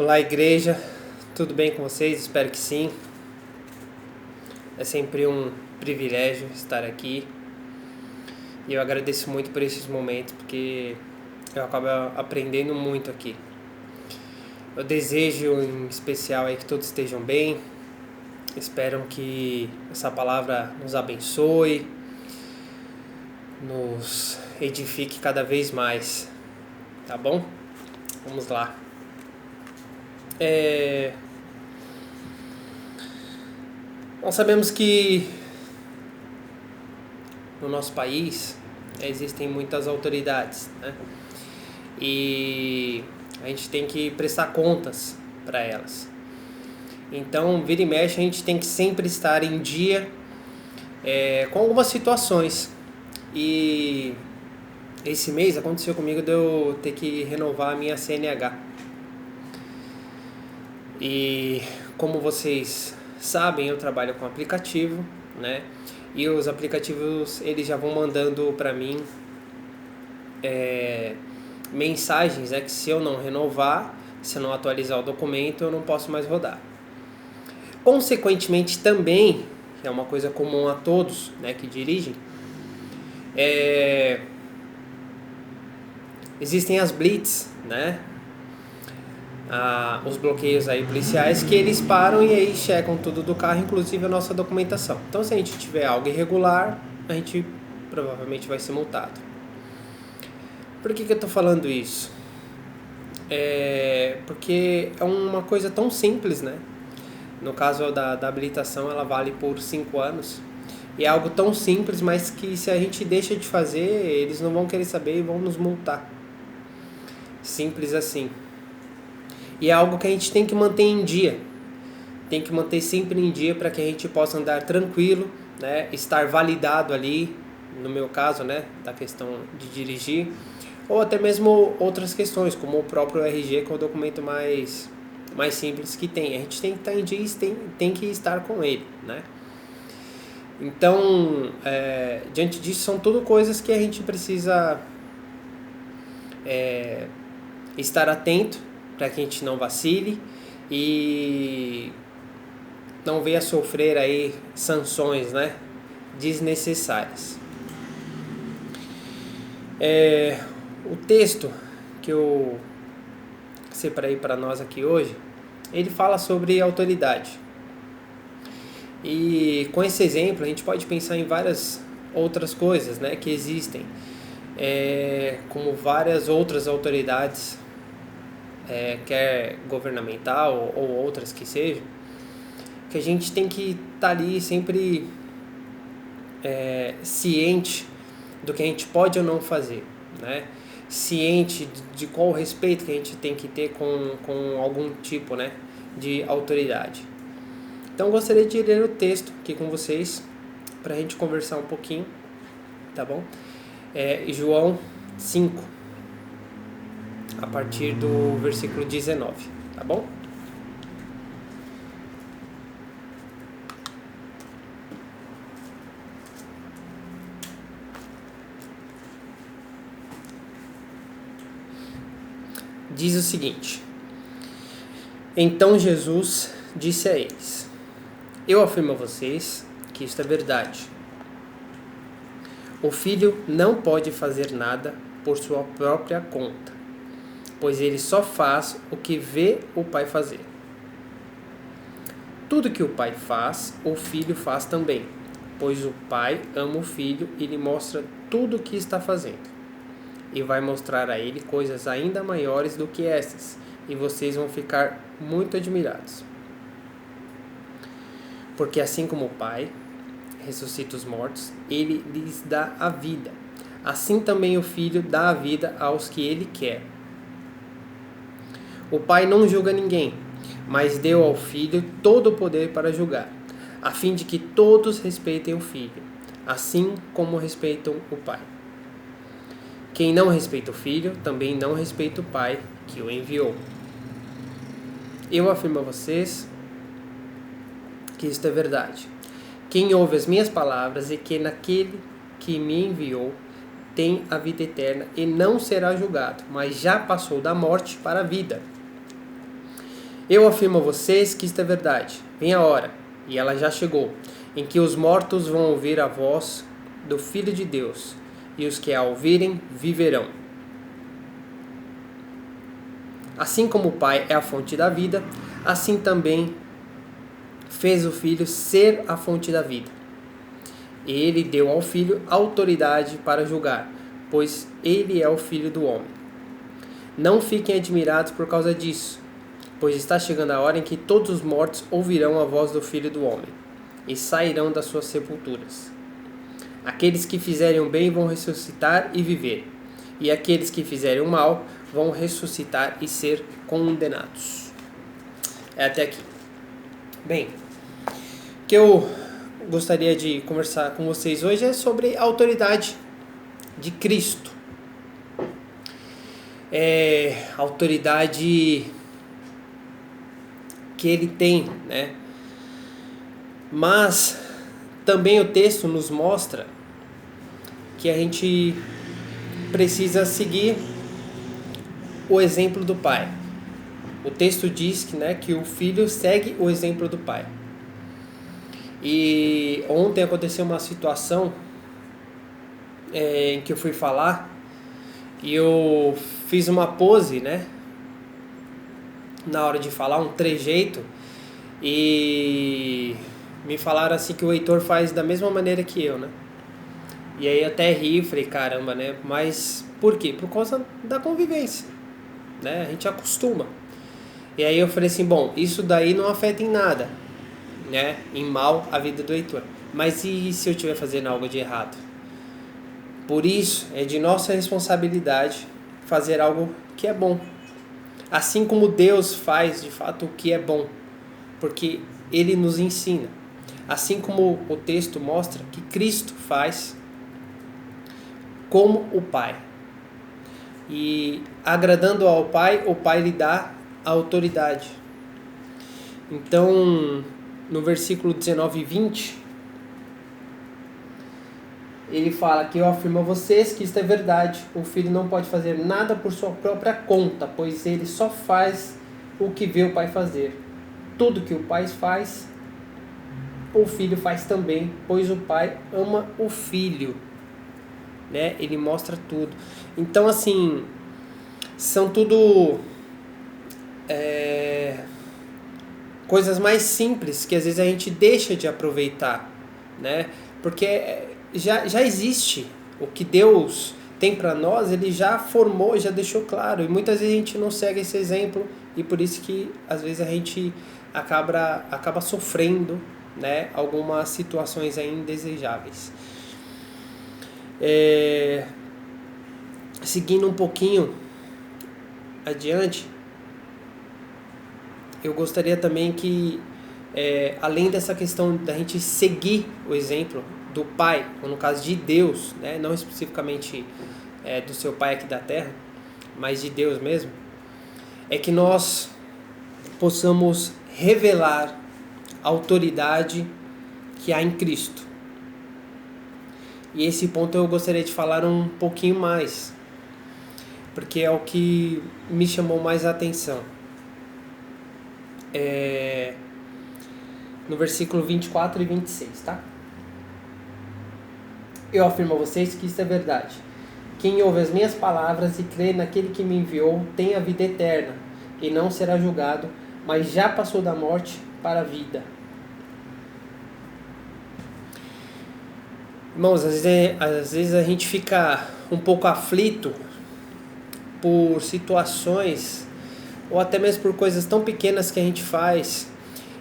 Olá, igreja, tudo bem com vocês? Espero que sim. É sempre um privilégio estar aqui e eu agradeço muito por esses momentos porque eu acabo aprendendo muito aqui. Eu desejo em especial aí que todos estejam bem, espero que essa palavra nos abençoe, nos edifique cada vez mais, tá bom? Vamos lá. Nós sabemos que no nosso país existem muitas autoridades, né? E a gente tem que prestar contas para elas. Então, vira e mexe, a gente tem que sempre estar em dia com algumas situações. E esse mês aconteceu comigo de eu ter que renovar a minha CNH. E como vocês sabem, eu trabalho com aplicativo, né? E os aplicativos, eles já vão mandando para mim mensagens, né, que se eu não renovar, se eu não atualizar o documento, eu não posso mais rodar. Consequentemente também, que é uma coisa comum a todos, né, que dirigem, existem as blitz, né, os bloqueios aí policiais, que eles param e aí checam tudo do carro, inclusive a nossa documentação. Então, se a gente tiver algo irregular, a gente provavelmente vai ser multado. Por que eu estou falando isso? Porque é uma coisa tão simples, né? No caso da habilitação, ela vale por 5 anos. E é algo tão simples, mas que se a gente deixa de fazer, eles não vão querer saber e vão nos multar. Simples assim. E é algo que a gente tem que manter em dia. Tem que manter sempre em dia para que a gente possa andar tranquilo, né? Estar validado ali, no meu caso, né? Da questão de dirigir. Ou até mesmo outras questões, como o próprio RG, que é o documento mais simples que tem. A gente tem que estar em dia e tem que estar com ele, né? Então, diante disso, são tudo coisas que a gente precisa estar atento para que a gente não vacile e não venha sofrer aí sanções, né, desnecessárias. O texto que eu separei para nós aqui hoje, ele fala sobre autoridade. E com esse exemplo a gente pode pensar em várias outras coisas, né, que existem, como várias outras autoridades, quer governamental ou outras que sejam, que a gente tem que estar ali sempre ciente do que a gente pode ou não fazer, né? Ciente de qual respeito que a gente tem que ter com algum tipo, né, de autoridade. Então eu gostaria de ler o texto aqui com vocês para a gente conversar um pouquinho, tá bom? João 5, a partir do versículo 19, tá bom? Diz o seguinte: Então Jesus disse a eles: Eu afirmo a vocês que isto é verdade. O filho não pode fazer nada por sua própria conta, pois ele só faz o que vê o pai fazer. Tudo que o pai faz, o filho faz também, pois o pai ama o filho e lhe mostra tudo o que está fazendo. E vai mostrar a ele coisas ainda maiores do que essas, e vocês vão ficar muito admirados. Porque assim como o Pai ressuscita os mortos, ele lhes dá a vida. Assim também o Filho dá a vida aos que ele quer. O Pai não julga ninguém, mas deu ao Filho todo o poder para julgar, a fim de que todos respeitem o Filho, assim como respeitam o Pai. Quem não respeita o Filho, também não respeita o Pai que o enviou. Eu afirmo a vocês que isto é verdade. Quem ouve as minhas palavras e que naquele que me enviou tem a vida eterna e não será julgado, mas já passou da morte para a vida. Eu afirmo a vocês que isto é verdade. Vem a hora, e ela já chegou, em que os mortos vão ouvir a voz do Filho de Deus, e os que a ouvirem viverão. Assim como o Pai é a fonte da vida, assim também fez o Filho ser a fonte da vida. Ele deu ao Filho autoridade para julgar, pois ele é o Filho do homem. Não fiquem admirados por causa disso, pois está chegando a hora em que todos os mortos ouvirão a voz do Filho do homem, e sairão das suas sepulturas. Aqueles que fizerem o bem vão ressuscitar e viver, e aqueles que fizerem o mal vão ressuscitar e ser condenados. É até aqui. Bem, o que eu gostaria de conversar com vocês hoje é sobre a autoridade de Cristo. A autoridade que ele tem, né? Mas também o texto nos mostra que a gente precisa seguir o exemplo do Pai. O texto diz que, né, que o filho segue o exemplo do Pai. E ontem aconteceu uma situação em que eu fui falar e eu fiz uma pose, né, na hora de falar, um trejeito, e me falaram assim que o Heitor faz da mesma maneira que eu, né? E aí até ri, falei, caramba, né? Mas por quê? Por causa da convivência, né? A gente acostuma. E aí eu falei assim, bom, isso daí não afeta em nada, né? Em mal a vida do Heitor. Mas e se eu estiver fazendo algo de errado? Por isso, é de nossa responsabilidade fazer algo que é bom. Assim como Deus faz, de fato, o que é bom. Porque Ele nos ensina. Assim como o texto mostra que Cristo faz como o Pai. E agradando ao Pai, o Pai lhe dá a autoridade. Então, no versículo 19 e 20, ele fala que eu afirmo a vocês que isto é verdade. O filho não pode fazer nada por sua própria conta, pois ele só faz o que vê o pai fazer. Tudo que o pai faz, o filho faz também, pois o pai ama o filho, né? Ele mostra tudo. Então, assim, são tudo coisas mais simples que às vezes a gente deixa de aproveitar, né? Porque já existe o que Deus tem para nós, ele já formou, já deixou claro, e muitas vezes a gente não segue esse exemplo, e por isso que às vezes a gente acaba sofrendo, né, algumas situações aí indesejáveis. Seguindo um pouquinho adiante, eu gostaria também que, além dessa questão da gente seguir o exemplo do Pai, ou no caso de Deus, né, não especificamente do seu Pai aqui da Terra, mas de Deus mesmo, é que nós possamos revelar a autoridade que há em Cristo. E esse ponto eu gostaria de falar um pouquinho mais, porque é o que me chamou mais a atenção. No versículo 24 e 26, tá? Eu afirmo a vocês que isso é verdade. Quem ouve as minhas palavras e crê naquele que me enviou tem a vida eterna, e não será julgado, mas já passou da morte para a vida. Irmãos, às vezes a gente fica um pouco aflito por situações, ou até mesmo por coisas tão pequenas que a gente faz,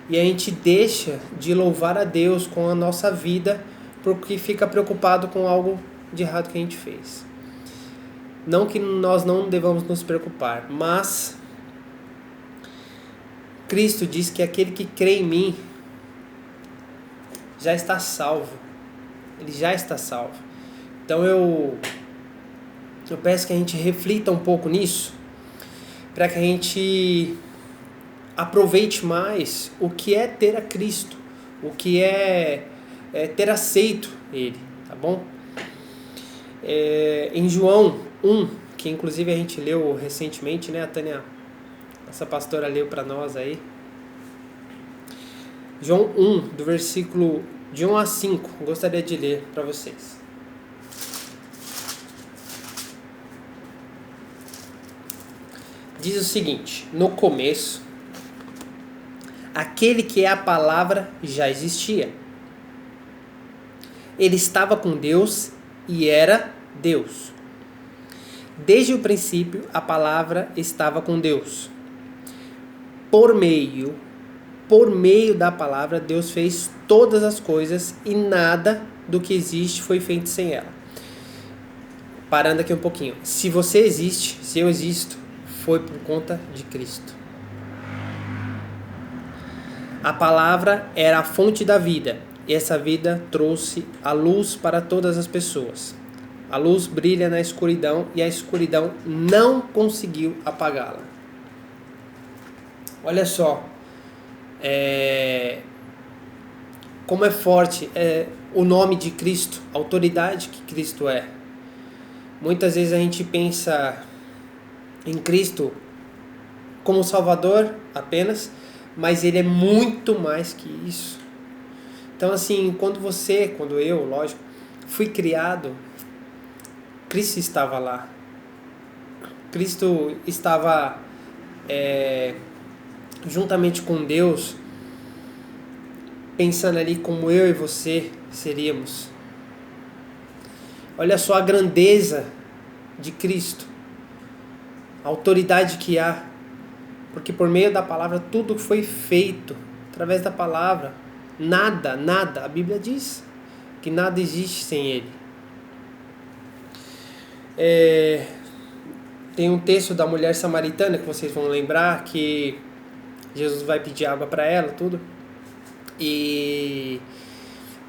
e a gente deixa de louvar a Deus com a nossa vida, porque fica preocupado com algo de errado que a gente fez. Não que nós não devamos nos preocupar, mas Cristo diz que aquele que crê em mim já está salvo. Ele já está salvo. Então eu peço que a gente reflita um pouco nisso, para que a gente aproveite mais o que é ter a Cristo, o que é ter aceito Ele, tá bom? Em João 1, que inclusive a gente leu recentemente, né? A Tânia essa pastora leu para nós aí. João 1, do versículo de 1 a 5, gostaria de ler para vocês. Diz o seguinte: no começo, aquele que é a palavra já existia. Ele estava com Deus e era Deus. Desde o princípio, a palavra estava com Deus. Por meio da palavra, Deus fez todas as coisas e nada do que existe foi feito sem ela. Parando aqui um pouquinho. Se você existe, se eu existo, foi por conta de Cristo. A palavra era a fonte da vida, e essa vida trouxe a luz para todas as pessoas. A luz brilha na escuridão e a escuridão não conseguiu apagá-la. Olha só, como é forte o nome de Cristo, a autoridade que Cristo é. Muitas vezes a gente pensa em Cristo como Salvador apenas, mas Ele é muito mais que isso. Então assim, quando eu, lógico, fui criado, Cristo estava lá. Cristo estava juntamente com Deus, pensando ali como eu e você seríamos. Olha só a grandeza de Cristo, a autoridade que há, porque por meio da palavra tudo foi feito, através da palavra. Nada, a Bíblia diz que nada existe sem Ele. Tem um texto da mulher samaritana que vocês vão lembrar, que Jesus vai pedir água para ela, tudo. E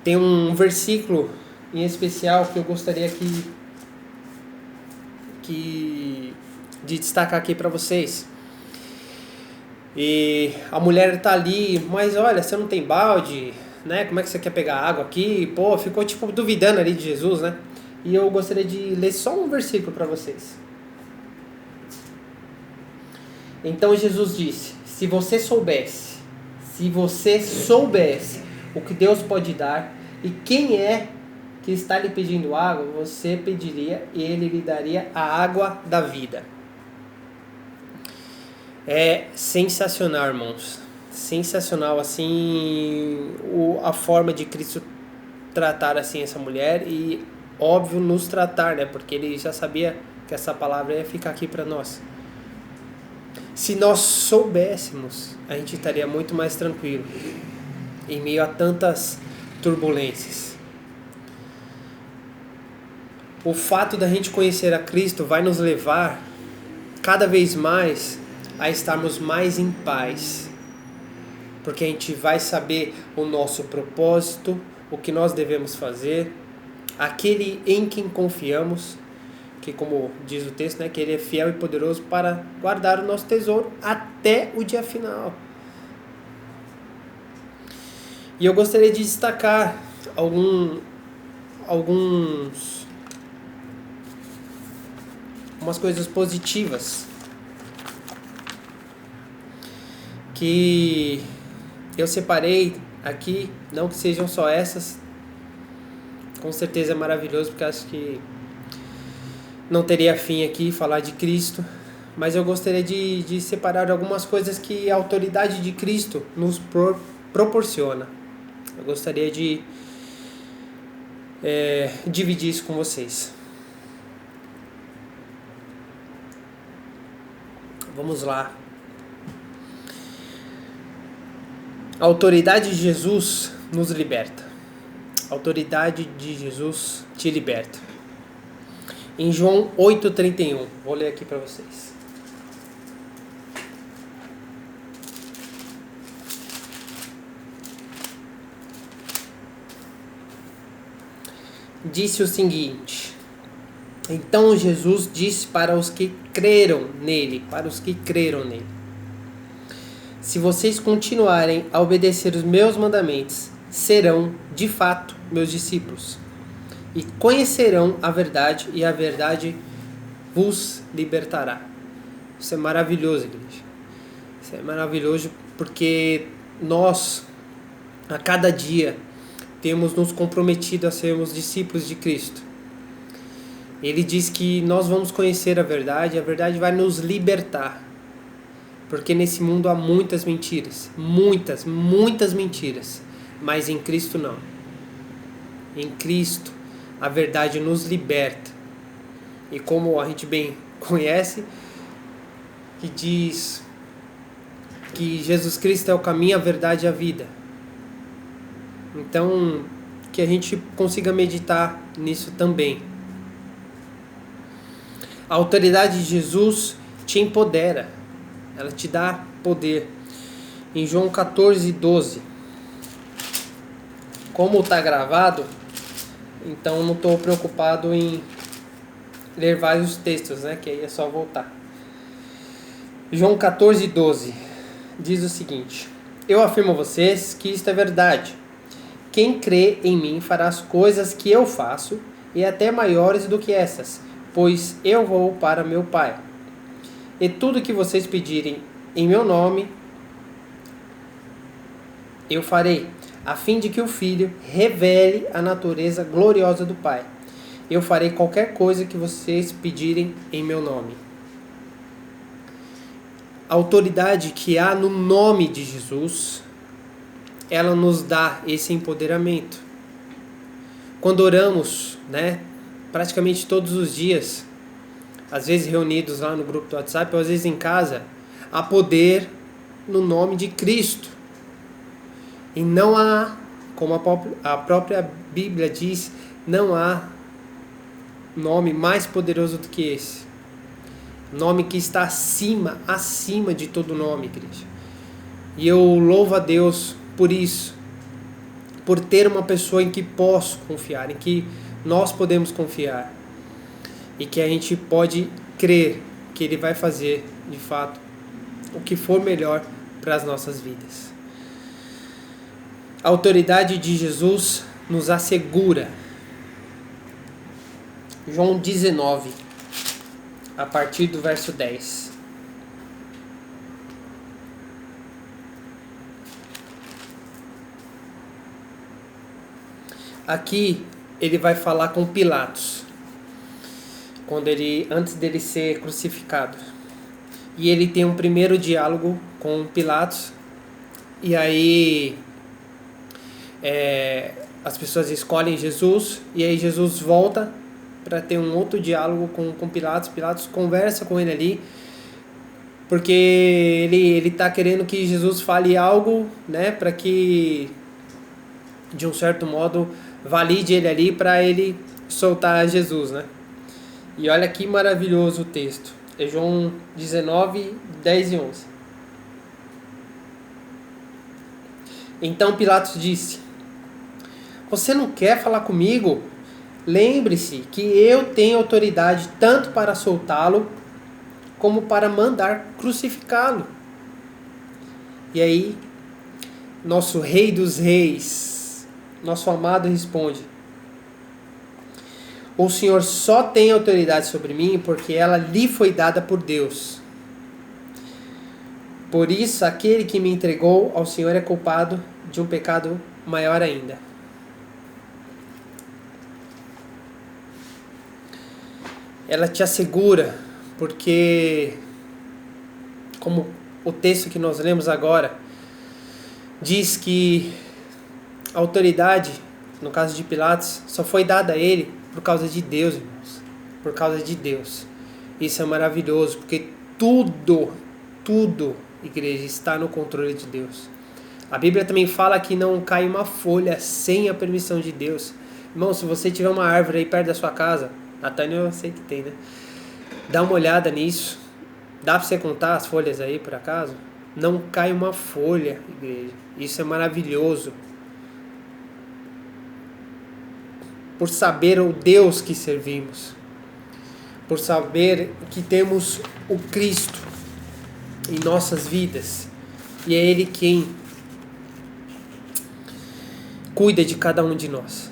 tem um versículo em especial que eu gostaria de destacar aqui para vocês. E a mulher está ali, mas olha, você não tem balde, né? Como é que você quer pegar água aqui? Pô, ficou tipo duvidando ali de Jesus, né? E eu gostaria de ler só um versículo para vocês. Então Jesus disse: se você soubesse o que Deus pode dar e quem é que está lhe pedindo água, você pediria e Ele lhe daria a água da vida. É sensacional, irmãos. Sensacional, assim, a forma de Cristo tratar assim essa mulher e, óbvio, nos tratar, né? Porque Ele já sabia que essa palavra ia ficar aqui para nós. Se nós soubéssemos, a gente estaria muito mais tranquilo em meio a tantas turbulências. O fato da gente conhecer a Cristo vai nos levar cada vez mais a estarmos mais em paz, porque a gente vai saber o nosso propósito, o que nós devemos fazer, aquele em quem confiamos, que como diz o texto, né, que Ele é fiel e poderoso para guardar o nosso tesouro até o dia final. E eu gostaria de destacar algumas coisas positivas que eu separei aqui, não que sejam só essas, com certeza é maravilhoso, porque acho que não teria fim aqui falar de Cristo, mas eu gostaria de separar algumas coisas que a autoridade de Cristo nos proporciona. Eu gostaria de dividir isso com vocês. Vamos lá. A autoridade de Jesus nos liberta. A autoridade de Jesus te liberta. Em João 8,31, vou ler aqui para vocês. Disse o seguinte: então Jesus disse para os que creram nele, se vocês continuarem a obedecer os meus mandamentos, serão, de fato, meus discípulos. E conhecerão a verdade, e a verdade vos libertará. Isso é maravilhoso, igreja. Isso é maravilhoso porque nós, a cada dia, temos nos comprometido a sermos discípulos de Cristo. Ele diz que nós vamos conhecer a verdade vai nos libertar. Porque nesse mundo há muitas mentiras, muitas mentiras, mas em Cristo não. Em Cristo a verdade nos liberta. E como a gente bem conhece, que diz que Jesus Cristo é o caminho, a verdade e a vida. Então, que a gente consiga meditar nisso também. A autoridade de Jesus te empodera, ela te dá poder. Em João 14:12, como está gravado, então não estou preocupado em ler vários textos, né? Que aí é só voltar. João 14:12 diz o seguinte: eu afirmo a vocês que isto é verdade. Quem crê em mim fará as coisas que eu faço e até maiores do que essas, pois eu vou para meu Pai. E tudo que vocês pedirem em meu nome, eu farei, a fim de que o Filho revele a natureza gloriosa do Pai. Eu farei qualquer coisa que vocês pedirem em meu nome. A autoridade que há no nome de Jesus, ela nos dá esse empoderamento. Quando oramos, né, praticamente todos os dias, às vezes reunidos lá no grupo do WhatsApp, ou às vezes em casa, há poder no nome de Cristo. E não há, como a própria Bíblia diz, não há nome mais poderoso do que esse. Nome que está acima de todo nome, igreja. E eu louvo a Deus por isso, por ter uma pessoa em que posso confiar, em que nós podemos confiar e que a gente pode crer que Ele vai fazer, de fato, o que for melhor para as nossas vidas. A autoridade de Jesus nos assegura. João 19, a partir do verso 10. Aqui ele vai falar com Pilatos, antes dele ser crucificado. E ele tem um primeiro diálogo com Pilatos. E aí as pessoas escolhem Jesus. E aí Jesus volta para ter um outro diálogo com Pilatos. Pilatos conversa com ele ali, porque ele está querendo que Jesus fale algo, né, para que, de um certo modo, valide ele ali para ele soltar Jesus, né? E olha que maravilhoso o texto. É João 19, 10 e 11. Então Pilatos disse: você não quer falar comigo? Lembre-se que eu tenho autoridade tanto para soltá-lo como para mandar crucificá-lo. E aí, nosso Rei dos Reis, nosso amado, responde: o Senhor só tem autoridade sobre mim porque ela lhe foi dada por Deus. Por isso, aquele que me entregou ao Senhor é culpado de um pecado maior ainda. Ela te assegura, porque, como o texto que nós lemos agora, diz que a autoridade, no caso de Pilatos, só foi dada a ele por causa de Deus, irmãos. Por causa de Deus. Isso é maravilhoso, porque tudo, igreja, está no controle de Deus. A Bíblia também fala que não cai uma folha sem a permissão de Deus. Irmão, se você tiver uma árvore aí perto da sua casa, a Tânia eu sei que tem, né? Dá uma olhada nisso. Dá para você contar as folhas aí, por acaso? Não cai uma folha, igreja. Isso é maravilhoso. Por saber o Deus que servimos. Por saber que temos o Cristo em nossas vidas. E é Ele quem cuida de cada um de nós.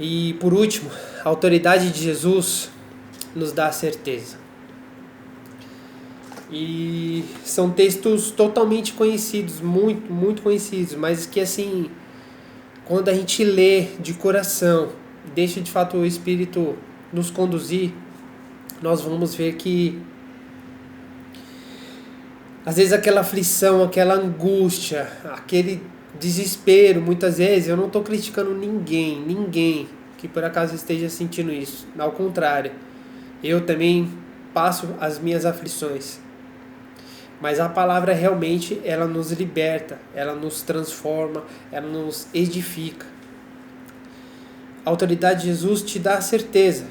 E por último, a autoridade de Jesus nos dá a certeza. E são textos totalmente conhecidos, muito, muito conhecidos, mas que assim, quando a gente lê de coração, deixa de fato o Espírito nos conduzir, nós vamos ver que às vezes aquela aflição, aquela angústia, aquele desespero, muitas vezes eu não estou criticando ninguém que por acaso esteja sentindo isso. Ao contrário, eu também passo as minhas aflições. Mas a palavra realmente, ela nos liberta, ela nos transforma, ela nos edifica. A autoridade de Jesus te dá a certeza,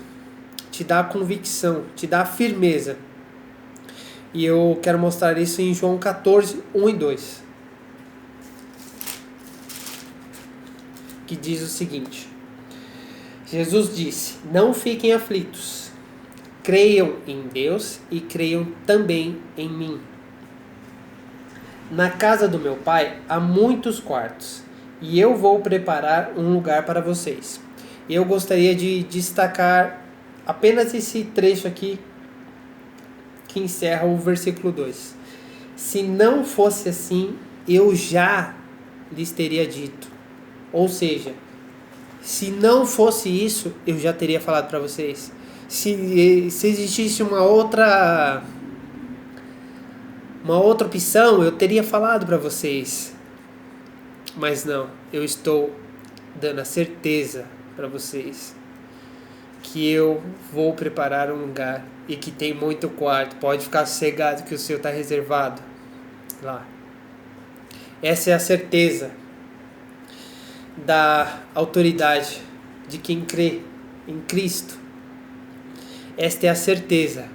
te dá a convicção, te dá a firmeza. E eu quero mostrar isso em João 14, 1 e 2. Que diz o seguinte: Jesus disse: não fiquem aflitos, creiam em Deus e creiam também em mim. Na casa do meu pai há muitos quartos, e eu vou preparar um lugar para vocês. Eu gostaria de destacar apenas esse trecho aqui, que encerra o versículo 2. Se não fosse assim, eu já lhes teria dito. Ou seja, se não fosse isso, eu já teria falado para vocês. Se existisse uma outra opção, eu teria falado para vocês. Mas não, eu estou dando a certeza para vocês que eu vou preparar um lugar e que tem muito quarto. Pode ficar sossegado que o seu está reservado lá. Essa é a certeza da autoridade de quem crê em Cristo. Esta é a certeza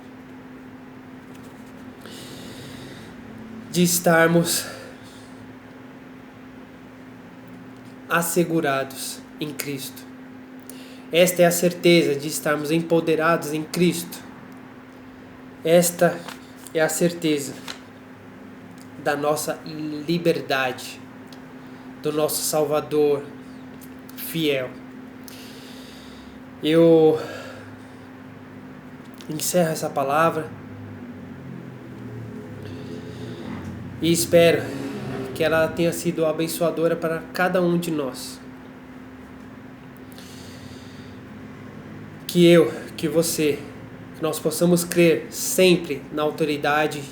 de estarmos assegurados em Cristo. Esta é a certeza de estarmos empoderados em Cristo. Esta é a certeza da nossa liberdade, do nosso Salvador fiel. Eu encerro essa palavra e espero que ela tenha sido abençoadora para cada um de nós. Que você, que nós possamos crer sempre na autoridade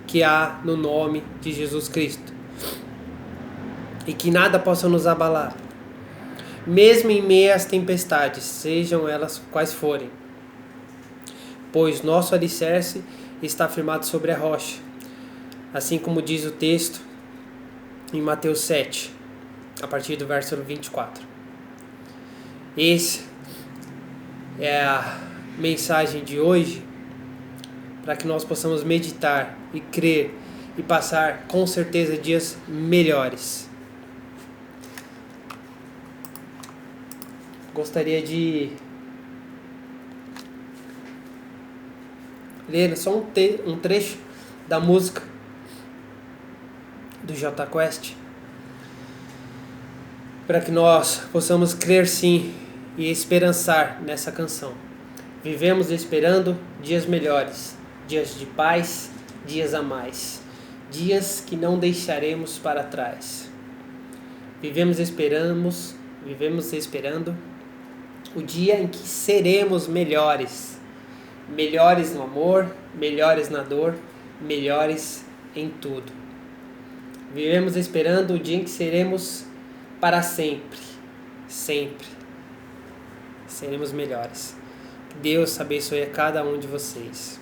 que há no nome de Jesus Cristo. E que nada possa nos abalar, mesmo em meio às tempestades, sejam elas quais forem. Pois nosso alicerce está firmado sobre a rocha, assim como diz o texto em Mateus 7, a partir do verso 24. Esse é a mensagem de hoje, para que nós possamos meditar e crer e passar com certeza dias melhores. Gostaria de ler só um trecho da música do Jota Quest, para que nós possamos crer sim e esperançar nessa canção. Vivemos esperando dias melhores, dias de paz, dias a mais, dias que não deixaremos para trás. Vivemos esperando o dia em que seremos melhores, melhores no amor, melhores na dor, melhores em tudo. Vivemos esperando o dia em que seremos para sempre, sempre seremos melhores. Deus abençoe a cada um de vocês.